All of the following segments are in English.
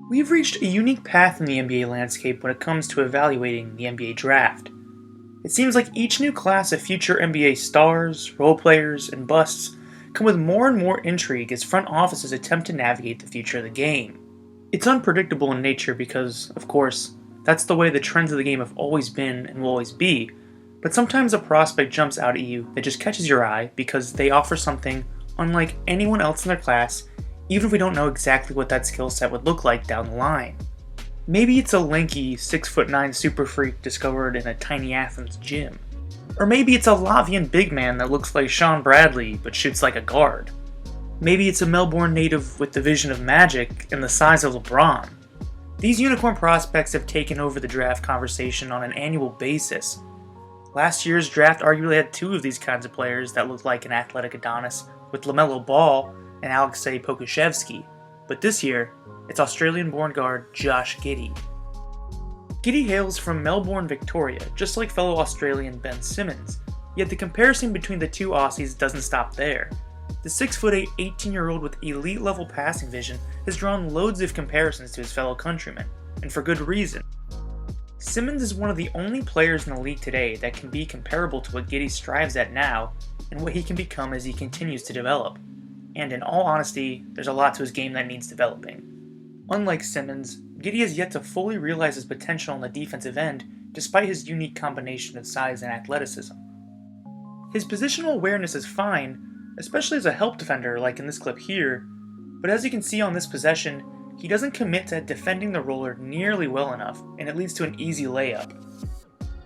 We've reached a unique path in the NBA landscape when it comes to evaluating the NBA draft. It seems like each new class of future NBA stars, role players, and busts come with more and more intrigue as front offices attempt to navigate the future of the game. It's unpredictable in nature because, of course, that's the way the trends of the game have always been and will always be, but sometimes a prospect jumps out at you that just catches your eye because they offer something unlike anyone else in their class, even if we don't know exactly what that skill set would look like down the line. Maybe it's a lanky 6'9" super freak discovered in a tiny Athens gym. Or maybe it's a Latvian big man that looks like Sean Bradley but shoots like a guard. Maybe it's a Melbourne native with the vision of magic and the size of LeBron. These unicorn prospects have taken over the draft conversation on an annual basis. Last year's draft arguably had two of these kinds of players that looked like an athletic Adonis with LaMelo Ball and Alexei Pokusevski, but this year, it's Australian-born guard Josh Giddey. Giddey hails from Melbourne, Victoria, just like fellow Australian Ben Simmons, yet the comparison between the two Aussies doesn't stop there. The 6'8" 18-year-old with elite-level passing vision has drawn loads of comparisons to his fellow countrymen, and for good reason. Simmons is one of the only players in the league today that can be comparable to what Giddey strives at now and what he can become as he continues to develop. And in all honesty, there's a lot to his game that needs developing. Unlike Simmons, Giddey has yet to fully realize his potential on the defensive end despite his unique combination of size and athleticism. His positional awareness is fine, especially as a help defender like in this clip here, but as you can see on this possession, he doesn't commit to defending the roller nearly well enough, and it leads to an easy layup.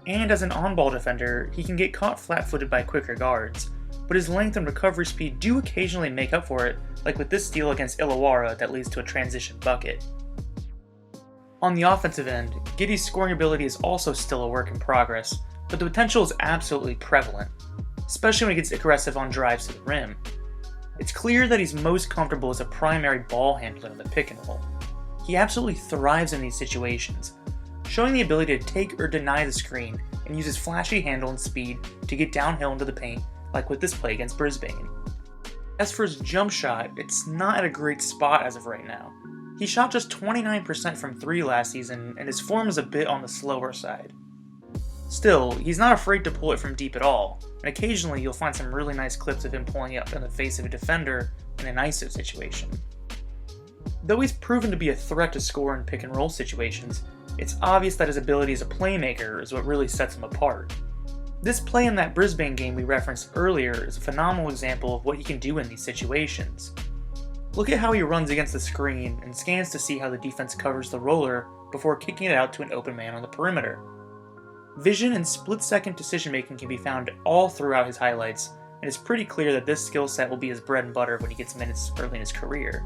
And as an on-ball defender, he can get caught flat-footed by quicker guards, but his length and recovery speed do occasionally make up for it, like with this steal against Illawarra that leads to a transition bucket. On the offensive end, Giddey's scoring ability is also still a work in progress, but the potential is absolutely prevalent, especially when he gets aggressive on drives to the rim. It's clear that he's most comfortable as a primary ball handler in the pick and roll. He absolutely thrives in these situations, showing the ability to take or deny the screen and use his flashy handle and speed to get downhill into the paint, like with this play against Brisbane. As for his jump shot, it's not at a great spot as of right now. He shot just 29% from 3 last season, and his form is a bit on the slower side. Still, he's not afraid to pull it from deep at all, and occasionally you'll find some really nice clips of him pulling it up in the face of a defender in an ISO situation. Though he's proven to be a threat to score in pick and roll situations, it's obvious that his ability as a playmaker is what really sets him apart. This play in that Brisbane game we referenced earlier is a phenomenal example of what he can do in these situations. Look at how he runs against the screen and scans to see how the defense covers the roller before kicking it out to an open man on the perimeter. Vision and split-second decision-making can be found all throughout his highlights, and it's pretty clear that this skill set will be his bread and butter when he gets minutes early in his career.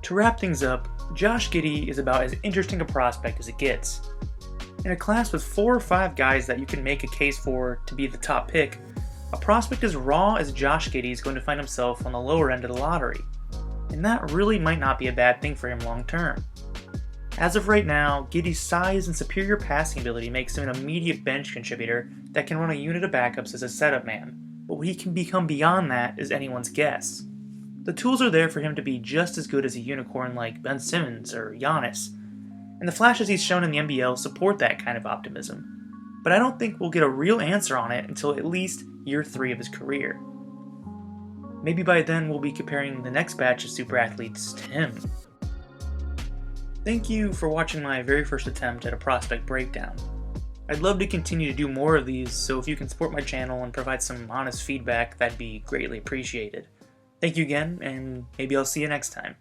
To wrap things up, Josh Giddey is about as interesting a prospect as it gets. In a class with 4 or 5 guys that you can make a case for to be the top pick, a prospect as raw as Josh Giddey is going to find himself on the lower end of the lottery. And that really might not be a bad thing for him long term. As of right now, Giddey's size and superior passing ability makes him an immediate bench contributor that can run a unit of backups as a setup man, but what he can become beyond that is anyone's guess. The tools are there for him to be just as good as a unicorn like Ben Simmons or Giannis, and the flashes he's shown in the NBL support that kind of optimism. But I don't think we'll get a real answer on it until at least year 3 of his career. Maybe by then we'll be comparing the next batch of super athletes to him. Thank you for watching my very first attempt at a prospect breakdown. I'd love to continue to do more of these, so if you can support my channel and provide some honest feedback, that'd be greatly appreciated. Thank you again, and maybe I'll see you next time.